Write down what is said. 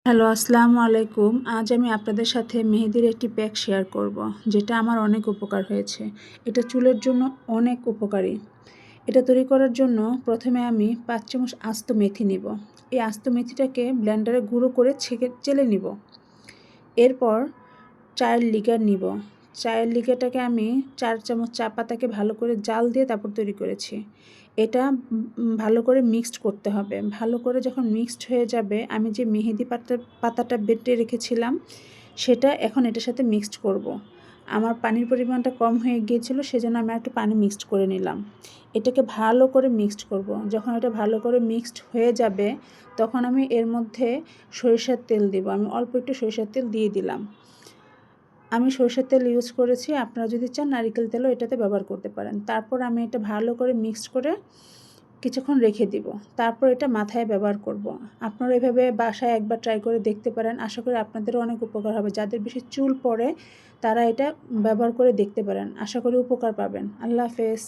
Hello, আসসালামু আলাইকুম। আজ আমি আপনাদের সাথে মেহেদির একটি প্যাক শেয়ার করব, যেটা আমার অনেক উপকার হয়েছে। এটা চুলের জন্য অনেক উপকারী। এটা তৈরি করার জন্য প্রথমে আমি 5 চামচ আস্ত মেথি নিব। এই আস্ত মেথিটাকে ব্লেন্ডারে গুঁড়ো করে চেলে নিব। এরপর চায়ের লিকার নিব। চায়ের লিকারটাকে আমি 4 চামচ চা পাতাকে ভালো করে জাল দিয়ে তারপর তৈরি করেছি। এটা ভালো করে মিক্সড করতে হবে। ভালো করে যখন মিক্সড হয়ে যাবে, আমি যে মেহেদি পাতাটা বেটে রেখেছিলাম সেটা এখন এটার সাথে মিক্সড করব। আমার পানির পরিমাণটা কম হয়ে গিয়েছিল, সেজন্য আমি একটু পানি মিক্সড করে নিলাম। এটাকে ভালো করে মিক্সড করব। যখন এটা ভালো করে মিক্সড হয়ে যাবে, তখন আমি এর মধ্যে সরিষার তেল দেব। আমি অল্প একটু সরিষার তেল দিয়ে দিলাম। আমি সরষের তেল ইউজ করেছি, আপনারা যদি চান নারিকেল তেলও এটাতে ব্যবহার করতে পারেন। তারপর আমি এটা ভালো করে মিক্সড করে কিছুক্ষণ রেখে দিব। তারপর এটা মাথায় ব্যবহার করব। আপনারা এভাবে বাসায় একবার ট্রাই করে দেখতে পারেন। আশা করি আপনাদেরও অনেক উপকার হবে। যাদের বেশি চুল পড়ে তারা এটা ব্যবহার করে দেখতে পারেন। আশা করি উপকার পাবেন। আল্লাহ হাফেজ।